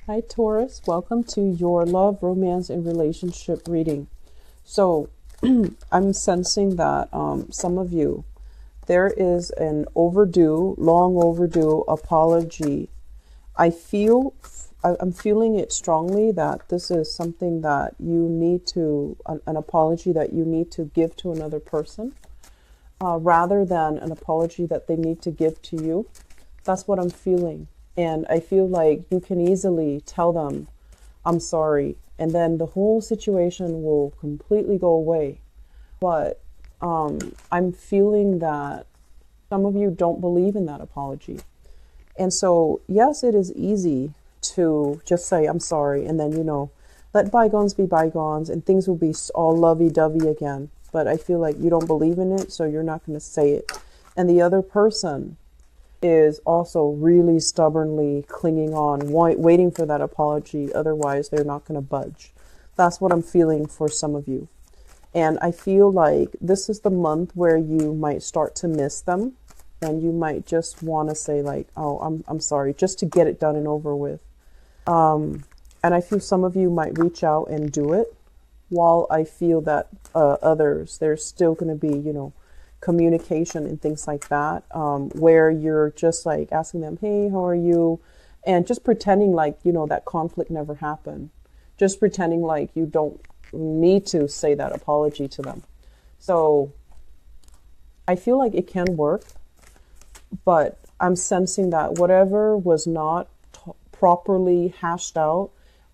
Hi, Taurus. Welcome to your love, romance, and relationship reading. So, I'm sensing that some of you, there is an long overdue apology. I'm feeling it strongly that this is something that you need to, an apology that you need to give to another person, rather than an apology that they need to give to you. That's what I'm feeling. And I feel like you can easily tell them, I'm sorry. And then the whole situation will completely go away. But I'm feeling that some of you don't believe in that apology. And so, yes, it is easy to just say, I'm sorry. And then, let bygones be bygones and things will be all lovey-dovey again. But I feel like you don't believe in it, so you're not going to say it. And the other person is also really stubbornly clinging on, waiting for that apology. Otherwise, they're not going to budge. That's what I'm feeling for some of you. And I feel like this is the month where you might start to miss them. And you might just want to say like, oh, I'm sorry, just to get it done and over with. And I feel some of you might reach out and do it. While I feel that others, there's still going to be, communication and things like that, where you're just like asking them, hey, how are you? And just pretending like, that conflict never happened. Just pretending like you don't need to say that apology to them. So I feel like it can work, but I'm sensing that whatever was not properly hashed out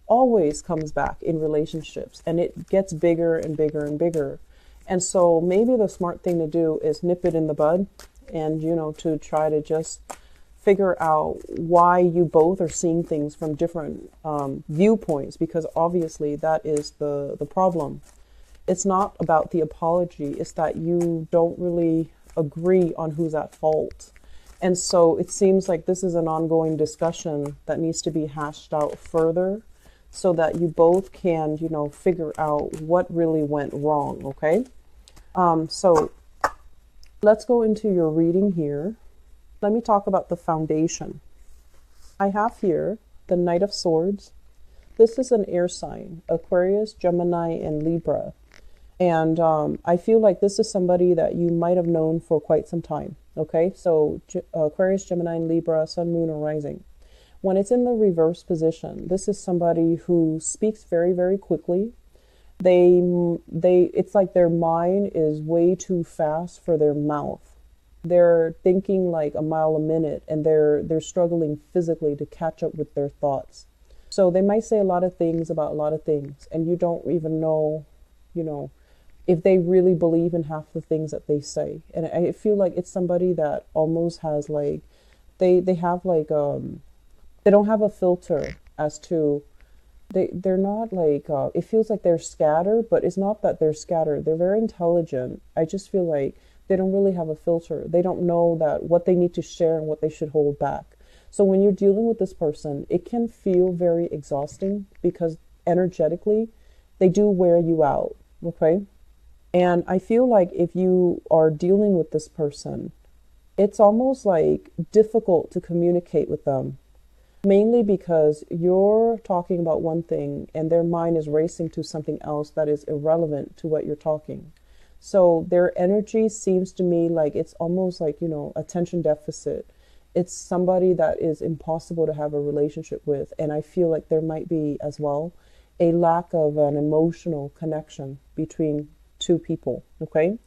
always comes back in relationships, and it gets bigger and bigger and bigger. And so maybe the smart thing to do is nip it in the bud and, to try to just figure out why you both are seeing things from different viewpoints, because obviously that is the problem. It's not about the apology. It's that you don't really agree on who's at fault. And so it seems like this is an ongoing discussion that needs to be hashed out further so that you both can, figure out what really went wrong, okay? So let's go into your reading here. Let me talk about the foundation. I have here the Knight of Swords. This is an air sign, Aquarius, Gemini, and Libra. And I feel like this is somebody that you might have known for quite some time, okay? So Aquarius, Gemini, and Libra, Sun, Moon, or Rising. When it's in the reverse position, this is somebody who speaks very, very quickly. It's like their mind is way too fast for their mouth. They're thinking like a mile a minute, and they're struggling physically to catch up with their thoughts. So they might say a lot of things about a lot of things, and you don't even know, if they really believe in half the things that they say. And I feel like it's somebody that almost has like, they have like, they don't have a filter as to, they're not like, it feels like they're scattered, but it's not that they're scattered. They're very intelligent. I just feel like they don't really have a filter. They don't know that what they need to share and what they should hold back. So when you're dealing with this person, it can feel very exhausting because energetically, they do wear you out, okay? And I feel like if you are dealing with this person, it's almost like difficult to communicate with them. Mainly because you're talking about one thing and their mind is racing to something else that is irrelevant to what you're talking. So their energy seems to me like it's almost like, attention deficit. It's somebody that is impossible to have a relationship with. And I feel like there might be as well a lack of an emotional connection between two people, okay?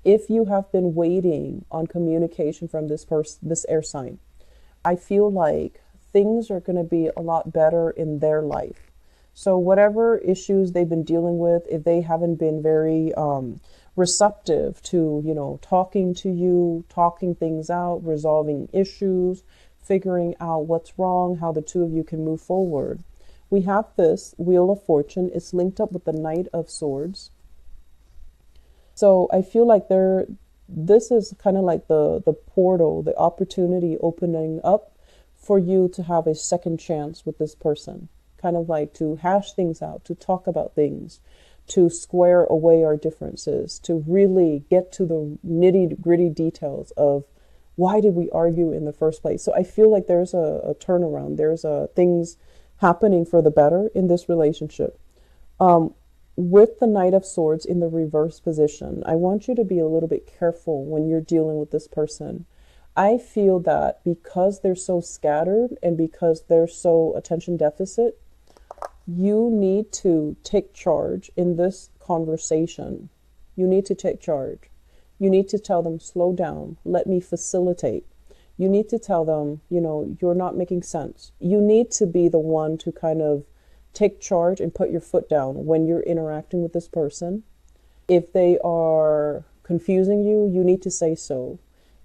If you have been waiting on communication from this air sign, I feel like things are going to be a lot better in their life. So whatever issues they've been dealing with, if they haven't been very receptive to, talking to you, talking things out, resolving issues, figuring out what's wrong, how the two of you can move forward. We have this Wheel of Fortune. It's linked up with the Knight of Swords. So I feel like this is kind of like the portal, the opportunity opening up for you to have a second chance with this person, kind of like to hash things out, to talk about things, to square away our differences, to really get to the nitty gritty details of why did we argue in the first place. So I feel like there's a turnaround. There's things happening for the better in this relationship. Um, with the Knight of Swords in the reverse position, I want you to be a little bit careful when you're dealing with this person. I feel that because they're so scattered and because they're so attention deficit, you need to take charge in this conversation. You need to take charge. You need to tell them, slow down, let me facilitate. You need to tell them, you're not making sense. You need to be the one to kind of take charge and put your foot down when you're interacting with this person. If they are confusing you, you need to say so.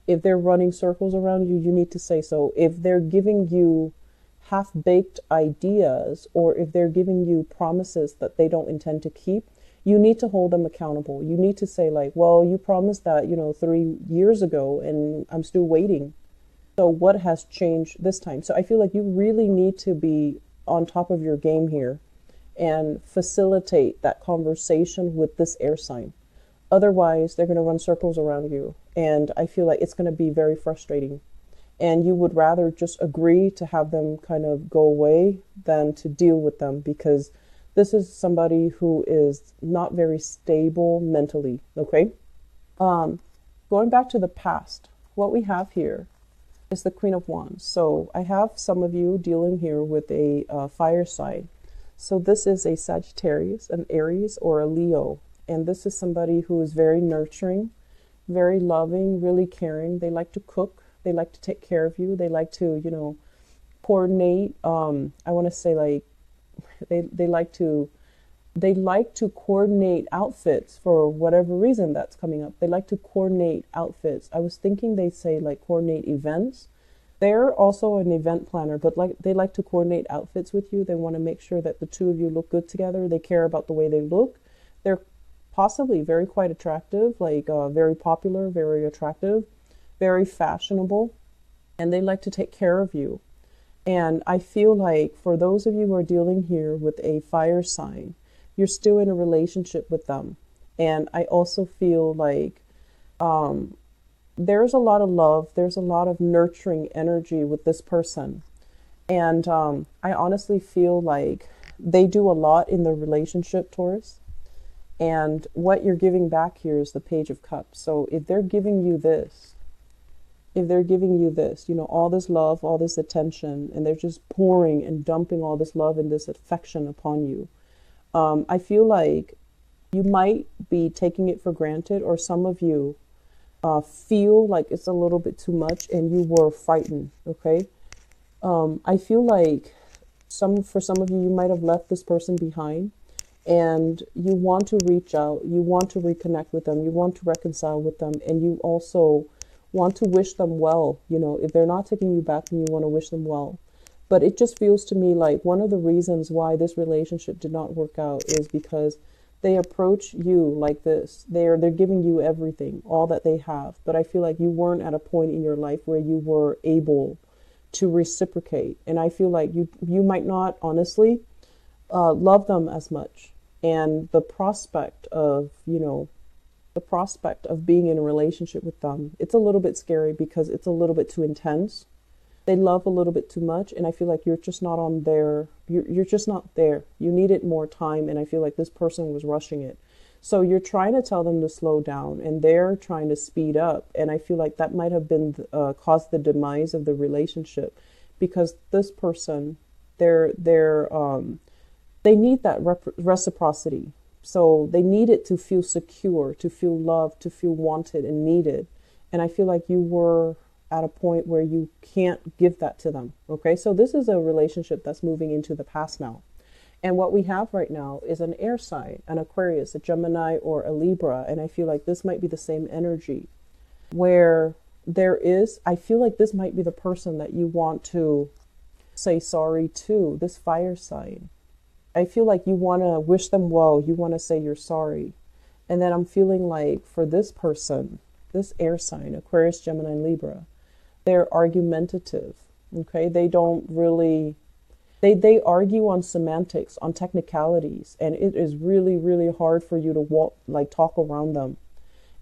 If they're running circles around you, you need to say so. If they're giving you half-baked ideas, or if they're giving you promises that they don't intend to keep, you need to hold them accountable. You need to say like, well, you promised that, 3 years ago and I'm still waiting. So what has changed this time? So I feel like you really need to be on top of your game here and facilitate that conversation with this air sign. Otherwise, they're going to run circles around you. And I feel like it's going to be very frustrating. And you would rather just agree to have them kind of go away than to deal with them, because this is somebody who is not very stable mentally, okay? Going back to the past, what we have here is the Queen of Wands. So I have some of you dealing here with a fire sign. So this is a Sagittarius, an Aries, or a Leo. And this is somebody who is very nurturing, very loving, really caring. They like to cook. They like to take care of you. They like to, coordinate. I want to say like they like to coordinate outfits for whatever reason that's coming up. They like to coordinate outfits. I was thinking they say like coordinate events. They're also an event planner, but they like to coordinate outfits with you. They want to make sure that the two of you look good together. They care about the way they look. They're possibly very quite attractive, like very popular, very attractive, very fashionable, and they like to take care of you. And I feel like for those of you who are dealing here with a fire sign, you're still in a relationship with them. And I also feel like there's a lot of love, there's a lot of nurturing energy with this person. And I honestly feel like they do a lot in the relationship, Taurus. And what you're giving back here is the Page of Cups. So if they're giving you this, all this love, all this attention, and they're just pouring and dumping all this love and this affection upon you, I feel like you might be taking it for granted, or some of you feel like it's a little bit too much and you were frightened, okay? I feel like for some of you, you might have left this person behind, and you want to reach out, you want to reconnect with them, you want to reconcile with them, and you also want to wish them well. If they're not taking you back, then you want to wish them well. But it just feels to me like one of the reasons why this relationship did not work out is because they approach you like this. They're giving you everything, all that they have. But I feel like you weren't at a point in your life where you were able to reciprocate. And I feel like you might not honestly love them as much. And the prospect of being in a relationship with them, it's a little bit scary because it's a little bit too intense. They love a little bit too much, and I feel like you're just not on there. You're just not there. You needed more time, and I feel like this person was rushing it. So you're trying to tell them to slow down, and they're trying to speed up. And I feel like that might have been caused the demise of the relationship, because this person, they need that reciprocity. So they need it to feel secure, to feel loved, to feel wanted and needed. And I feel like you were at a point where you can't give that to them. Okay, so this is a relationship that's moving into the past now. And what we have right now is an air sign, an Aquarius, a Gemini, or a Libra. And I feel like this might be the same energy where I feel like this might be the person that you want to say sorry to, this fire sign. I feel like you want to wish them well. You want to say you're sorry. And then I'm feeling like for this person, this air sign, Aquarius, Gemini, and Libra, they're argumentative. Okay. They don't really, they argue on semantics, on technicalities. And it is really, really hard for you to talk around them.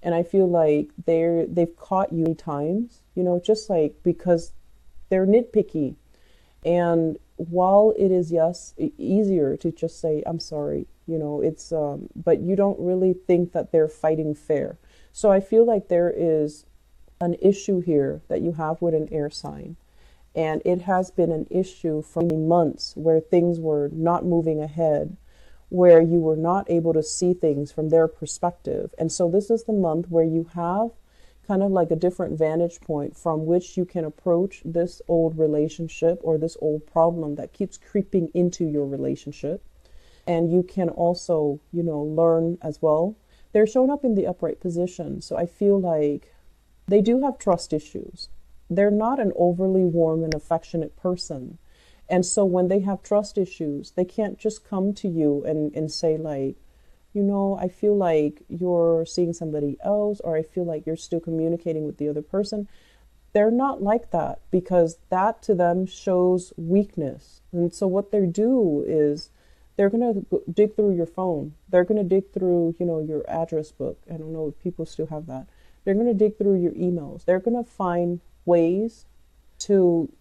And I feel like they've caught you many times, just like because they're nitpicky. And while it is, yes, easier to just say, I'm sorry, it's, but you don't really think that they're fighting fair. So I feel like there is an issue here that you have with an air sign. And it has been an issue for months where things were not moving ahead, where you were not able to see things from their perspective. And so this is the month where you have kind of like a different vantage point from which you can approach this old relationship or this old problem that keeps creeping into your relationship. And you can also, learn as well. They're showing up in the upright position. So I feel like they do have trust issues. They're not an overly warm and affectionate person. And so when they have trust issues, they can't just come to you and say like, I feel like you're seeing somebody else, or I feel like you're still communicating with the other person. They're not like that, because that to them shows weakness. And so what they do is they're going to dig through your phone. They're going to dig through, your address book. I don't know if people still have that. They're going to dig through your emails. They're going to find ways to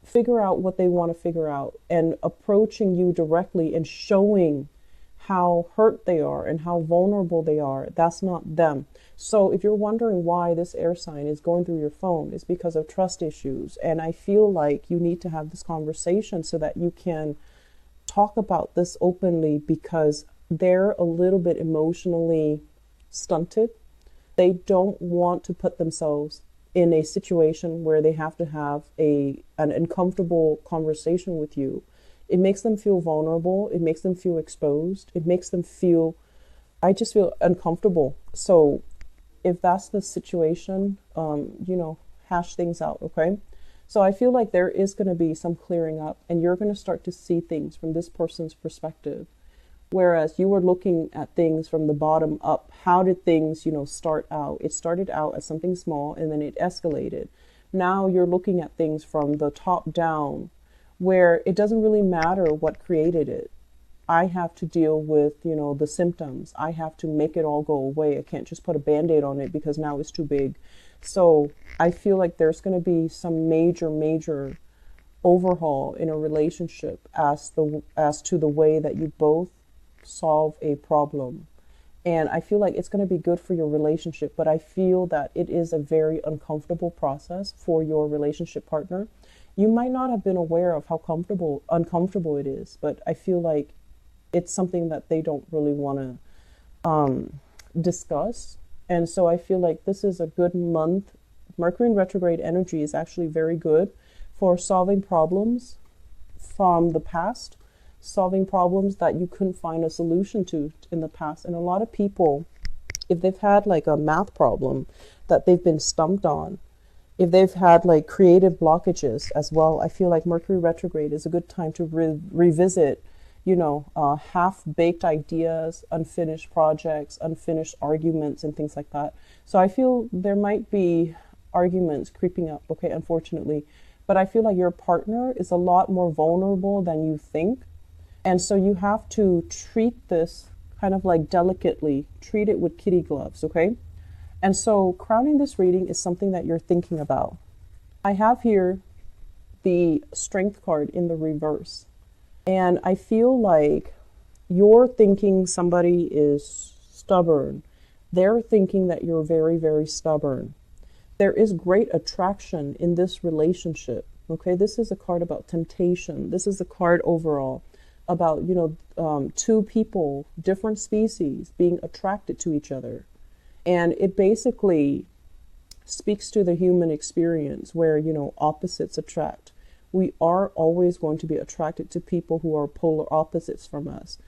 figure out what they want to figure out, and approaching you directly and showing how hurt they are and how vulnerable they are. That's not them. So if you're wondering why this air sign is going through your phone, it's because of trust issues. And I feel like you need to have this conversation so that you can talk about this openly, because they're a little bit emotionally stunted. They don't want to put themselves in a situation where they have to have an uncomfortable conversation with you. It makes them feel vulnerable. It makes them feel exposed. It makes them feel, I just feel uncomfortable. So if that's the situation, hash things out, okay? So I feel like there is going to be some clearing up, and you're going to start to see things from this person's perspective. Whereas you were looking at things from the bottom up. How did things, start out? It started out as something small, and then it escalated. Now you're looking at things from the top down, where it doesn't really matter what created it. I have to deal with, the symptoms. I have to make it all go away. I can't just put a Band-Aid on it because now it's too big. So I feel like there's going to be some major overhaul in a relationship as to the way that you both solve a problem. And I feel like it's going to be good for your relationship, but I feel that it is a very uncomfortable process for your relationship partner. You might not have been aware of how uncomfortable it is, but I feel like it's something that they don't really want to discuss. And so I feel like this is a good month. Mercury in retrograde energy is actually very good for solving problems from the past, solving problems that you couldn't find a solution to in the past. And a lot of people, if they've had like a math problem that they've been stumped on, if they've had like creative blockages as well, I feel like Mercury retrograde is a good time to revisit, half-baked ideas, unfinished projects, unfinished arguments, and things like that. So I feel there might be arguments creeping up, okay, unfortunately. But I feel like your partner is a lot more vulnerable than you think. And so you have to treat this kind of like delicately, treat it with kitty gloves, okay? And so crowning this reading is something that you're thinking about. I have here the Strength card in the reverse. And I feel like you're thinking somebody is stubborn. They're thinking that you're very, very stubborn. There is great attraction in this relationship. Okay, this is a card about temptation. This is a card overall about, two people, different species, being attracted to each other. And it basically speaks to the human experience where, opposites attract. We are always going to be attracted to people who are polar opposites from us.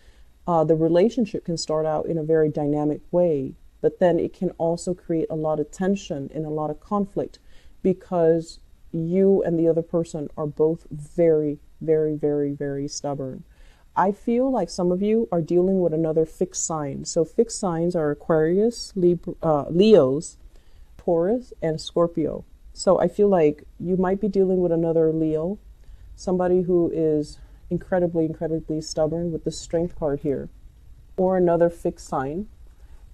The relationship can start out in a very dynamic way, but then it can also create a lot of tension and a lot of conflict because you and the other person are both very, very, very, very stubborn. I feel like some of you are dealing with another fixed sign. So fixed signs are Aquarius, Leos, Taurus, and Scorpio. So I feel like you might be dealing with another Leo, somebody who is incredibly, incredibly stubborn with the Strength card here, or another fixed sign.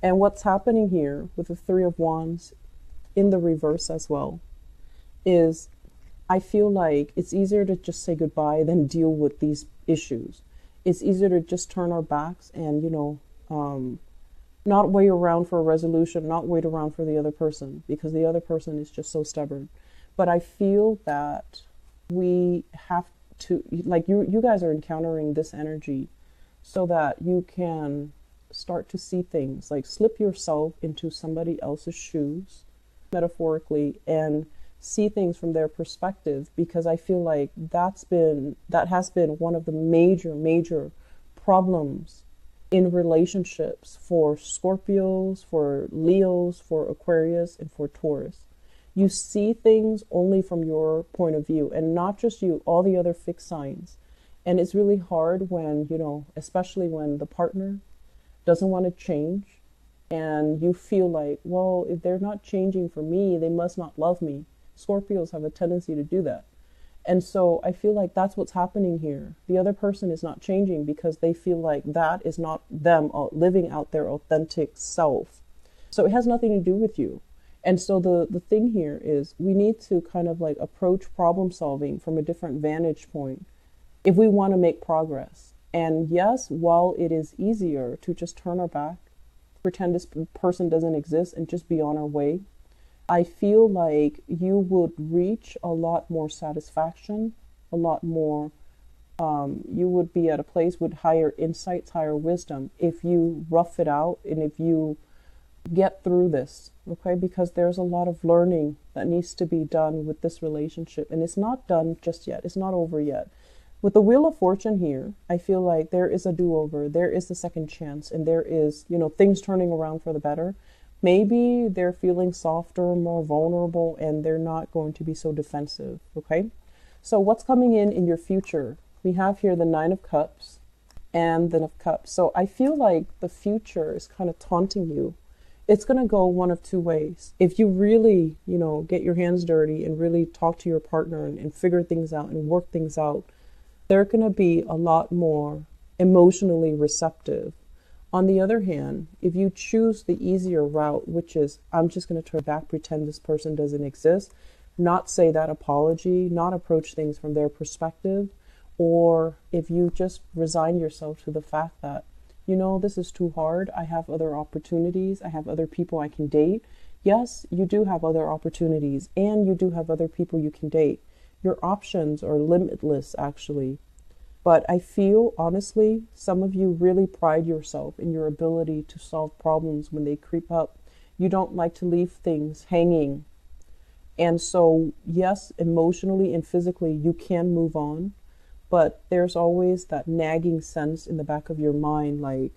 And what's happening here with the Three of Wands in the reverse as well is I feel like it's easier to just say goodbye than deal with these issues. It's easier to just turn our backs and, not wait around for a resolution, not wait around for the other person because the other person is just so stubborn. But I feel that we have to, like, you guys are encountering this energy so that you can start to see things, like slip yourself into somebody else's shoes, metaphorically, and see things from their perspective, because I feel like that has been one of the major problems in relationships for Scorpios, for Leos, for Aquarius, and for Taurus. You see things only from your point of view, and not just you, all the other fixed signs. And it's really hard when, especially when the partner doesn't want to change, and you feel like, well, if they're not changing for me, they must not love me. Scorpios have a tendency to do that. And so I feel like that's what's happening here. The other person is not changing because they feel like that is not them living out their authentic self. So it has nothing to do with you. And so the thing here is we need to kind of like approach problem solving from a different vantage point if we want to make progress. And yes, while it is easier to just turn our back, pretend this person doesn't exist, and just be on our way, I feel like you would reach a lot more satisfaction, a lot more, you would be at a place with higher insights, higher wisdom, if you rough it out and if you get through this, okay? Because there's a lot of learning that needs to be done with this relationship, and it's not done just yet. It's not over yet. With the Wheel of Fortune here, I feel like there is a do-over, there is a second chance, and there is, things turning around for the better. Maybe they're feeling softer, more vulnerable, and they're not going to be so defensive, okay? So what's coming in your future? We have here the Nine of Cups and the Ten of Cups. So I feel like the future is kind of taunting you. It's going to go one of two ways. If you really, get your hands dirty and really talk to your partner and figure things out and work things out, they're going to be a lot more emotionally receptive. On the other hand, if you choose the easier route, which is, I'm just going to turn back, pretend this person doesn't exist, not say that apology, not approach things from their perspective, or if you just resign yourself to the fact that, this is too hard, I have other opportunities, I have other people I can date. Yes, you do have other opportunities, and you do have other people you can date. Your options are limitless, actually. But I feel, honestly, some of you really pride yourself in your ability to solve problems when they creep up. You don't like to leave things hanging. And so, yes, emotionally and physically, you can move on. But there's always that nagging sense in the back of your mind, like,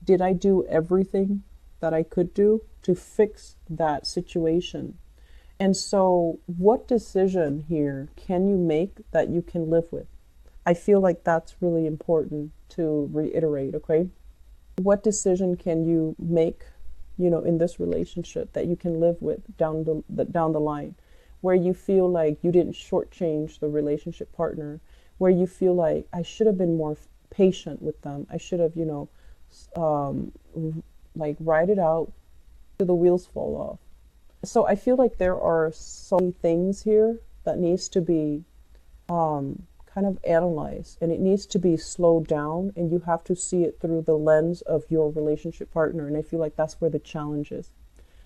did I do everything that I could do to fix that situation? And so, what decision here can you make that you can live with? I feel like that's really important to reiterate, okay? What decision can you make, in this relationship that you can live with down the line, where you feel like you didn't shortchange the relationship partner, where you feel like I should have been more patient with them. I should have, like ride it out till the wheels fall off. So I feel like there are so many things here that needs to be kind of analyzed, and it needs to be slowed down, and you have to see it through the lens of your relationship partner. And I feel like that's where the challenge is.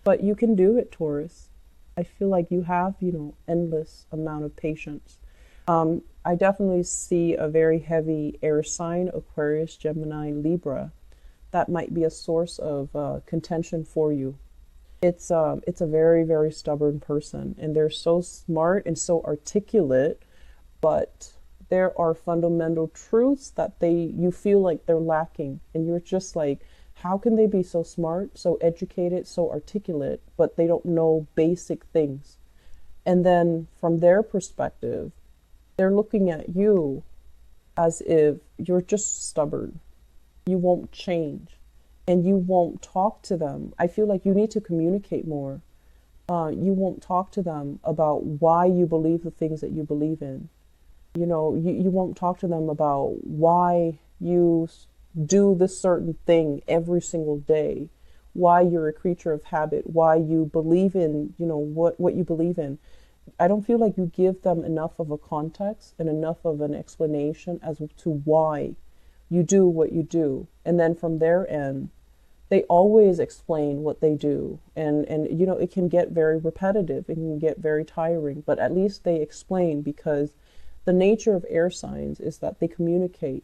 But you can do it, Taurus. I feel like you have, endless amount of patience. I definitely see a very heavy air sign, Aquarius, Gemini, Libra. That might be a source of contention for you. It's a very, very stubborn person, and they're so smart and so articulate, but there are fundamental truths that you feel like they're lacking, and you're just like, how can they be so smart, so educated, so articulate, but they don't know basic things? And then from their perspective, they're looking at you as if you're just stubborn. You won't change, and you won't talk to them. I feel like you need to communicate more. You won't talk to them about why you believe the things that you believe in. You won't talk to them about why you do this certain thing every single day, why you're a creature of habit, why you believe in, what you believe in. I don't feel like you give them enough of a context and enough of an explanation as to why you do what you do. And then from their end, they always explain what they do. And you know, it can get very repetitive, it can get very tiring, but at least they explain, because the nature of air signs is that they communicate.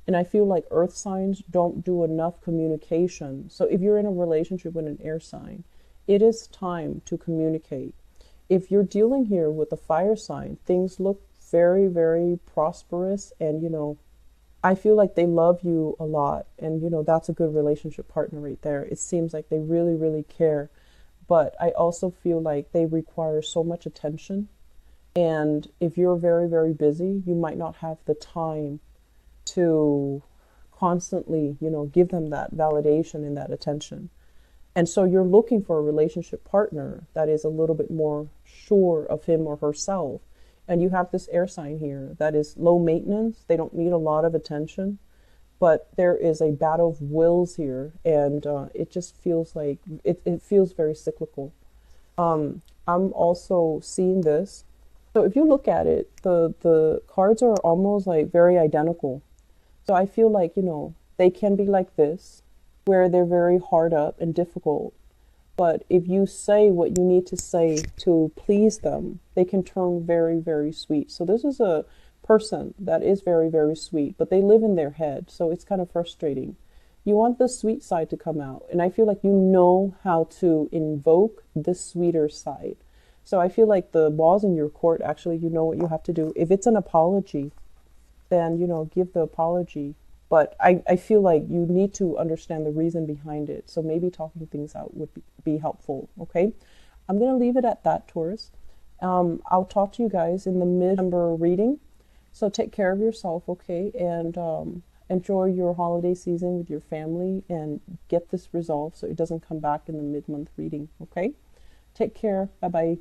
And I feel like earth signs don't do enough communication. So if you're in a relationship with an air sign, it is time to communicate. If you're dealing here with a fire sign, things look very, very prosperous. And, you know, I feel like they love you a lot. And, you know, that's a good relationship partner right there. It seems like they really, really care. But I also feel like they require so much attention. And if you're very, very busy, you might not have the time to constantly, you know, give them that validation and that attention. And so you're looking for a relationship partner that is a little bit more sure of him or herself. And you have this air sign here that is low maintenance. They don't need a lot of attention, but there is a battle of wills here. And it just feels like it feels very cyclical. I'm also seeing this. So if you look at it, the cards are almost like very identical. So I feel like, you know, they can be like this, where they're very hard up and difficult. But if you say what you need to say to please them, they can turn very, very sweet. So this is a person that is very, very sweet, but they live in their head. So it's kind of frustrating. You want the sweet side to come out. And I feel like you know how to invoke the sweeter side. So I feel like the ball's in your court. Actually, you know what you have to do. If it's an apology, then, you know, give the apology. But I feel like you need to understand the reason behind it. So maybe talking things out would be helpful. Okay. I'm going to leave it at that, Taurus. I'll talk to you guys in the mid-December reading. So take care of yourself. Okay. And enjoy your holiday season with your family and get this resolved so it doesn't come back in the mid-month reading. Okay. Take care. Bye-bye.